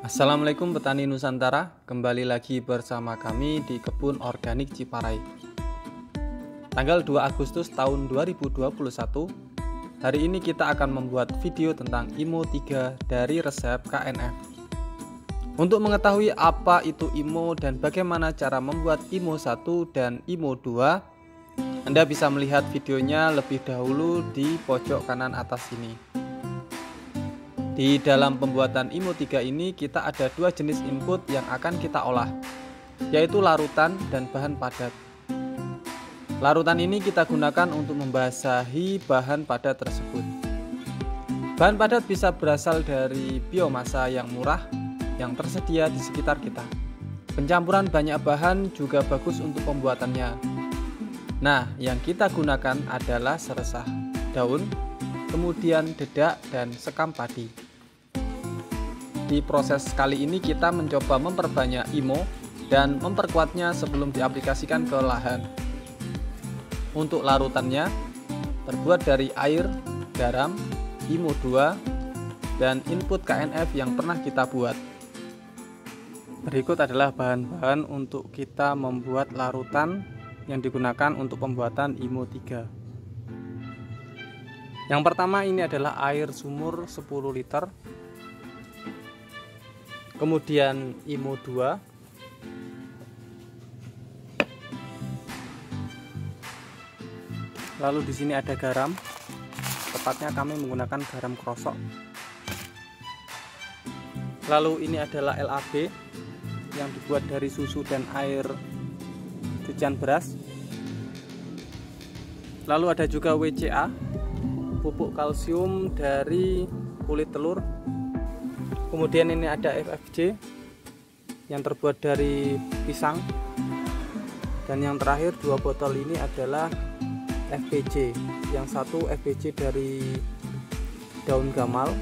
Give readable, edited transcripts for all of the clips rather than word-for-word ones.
Assalamualaikum petani Nusantara, kembali lagi bersama kami di Kebun Organik Ciparai. Tanggal 2 Agustus tahun 2021, hari ini kita akan membuat video tentang IMO 3 dari resep KNF. Untuk mengetahui apa itu IMO dan bagaimana cara membuat IMO 1 dan IMO 2, Anda bisa melihat videonya lebih dahulu di pojok kanan atas ini. Di dalam pembuatan IMO 3 ini kita ada dua jenis input yang akan kita olah, yaitu larutan dan bahan padat. Larutan ini kita gunakan untuk membasahi bahan padat tersebut. Bahan padat bisa berasal dari biomasa yang murah yang tersedia di sekitar kita. Pencampuran banyak bahan juga bagus untuk pembuatannya. Nah, yang kita gunakan adalah seresah daun, kemudian dedak dan sekam padi. Di proses kali ini kita mencoba memperbanyak IMO dan memperkuatnya sebelum diaplikasikan ke lahan. Untuk larutannya terbuat dari air, garam, IMO 2, dan input KNF yang pernah kita buat. Berikut adalah bahan-bahan untuk kita membuat larutan yang digunakan untuk pembuatan IMO 3. Yang pertama ini adalah air sumur 10 liter. Kemudian IMO 2, lalu di sini ada garam, tepatnya kami menggunakan garam krosok. Lalu ini adalah LAB yang dibuat dari susu dan air cucian beras. Lalu ada juga WCA, pupuk kalsium dari kulit telur. Kemudian ini ada FFJ yang terbuat dari pisang. Dan yang terakhir dua botol ini adalah FPJ. Yang satu FPJ dari daun gamal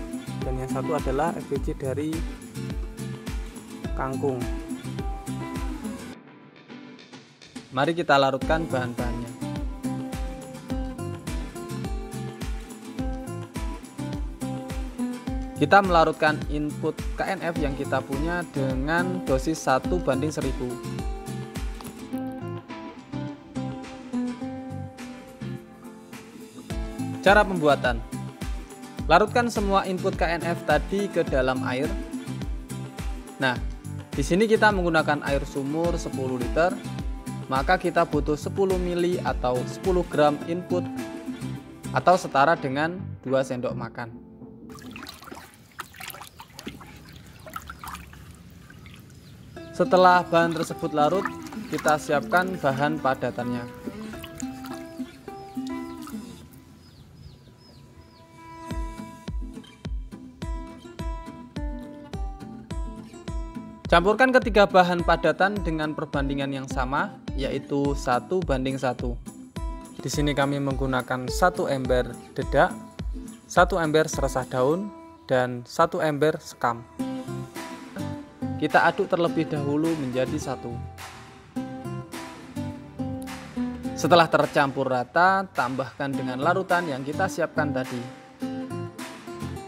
dan yang satu adalah FPJ dari kangkung. Mari kita larutkan bahan-bahannya. Kita melarutkan input KNF yang kita punya dengan dosis 1:1000. Cara pembuatan: larutkan semua input KNF tadi ke dalam air. Nah, di sini kita menggunakan air sumur 10 liter, maka kita butuh 10 ml atau 10 gram input atau setara dengan 2 sendok makan. Setelah bahan tersebut larut, kita siapkan bahan padatannya. Campurkan ketiga bahan padatan dengan perbandingan yang sama, yaitu 1:1. Di sini kami menggunakan 1 ember dedak, 1 ember seresah daun, dan 1 ember sekam. Kita aduk terlebih dahulu menjadi satu. Setelah tercampur rata, tambahkan dengan larutan yang kita siapkan tadi.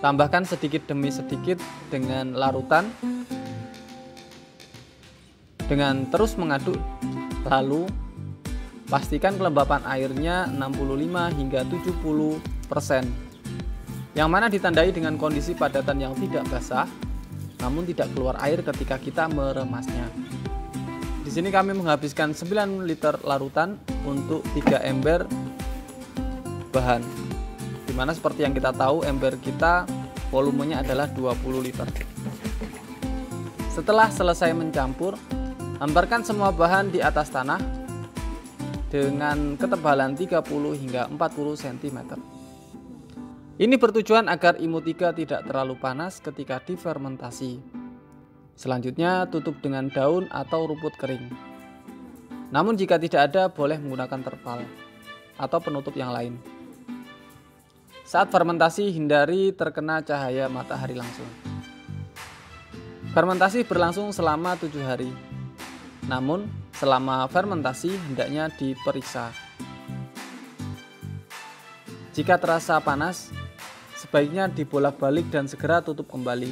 Tambahkan sedikit demi sedikit dengan larutan. Dengan terus mengaduk, lalu pastikan kelembapan airnya 65 hingga 70%. Yang mana ditandai dengan kondisi padatan yang tidak basah, namun tidak keluar air ketika kita meremasnya. Di sini kami menghabiskan 9 liter larutan untuk 3 ember bahan. Dimana seperti yang kita tahu ember kita volumenya adalah 20 liter. Setelah selesai mencampur, hamparkan semua bahan di atas tanah dengan ketebalan 30 hingga 40 cm. Ini bertujuan agar IMO 3 tidak terlalu panas ketika difermentasi. Selanjutnya tutup dengan daun atau rumput kering. Namun jika tidak ada, boleh menggunakan terpal atau penutup yang lain. Saat fermentasi, hindari terkena cahaya matahari langsung. Fermentasi berlangsung selama 7 hari. Namun selama fermentasi hendaknya diperiksa. Jika terasa panas, sebaiknya dibolak-balik dan segera tutup kembali.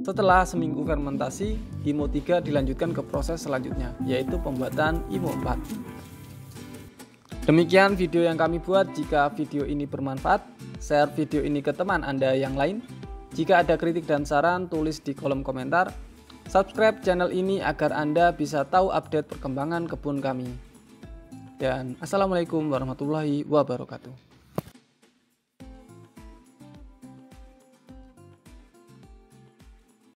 Setelah seminggu fermentasi, IMO 3 dilanjutkan ke proses selanjutnya, yaitu pembuatan IMO 4. Demikian video yang kami buat. Jika video ini bermanfaat, share video ini ke teman Anda yang lain. Jika ada kritik dan saran, tulis di kolom komentar. Subscribe channel ini agar Anda bisa tahu update perkembangan kebun kami. Dan assalamualaikum warahmatullahi wabarakatuh.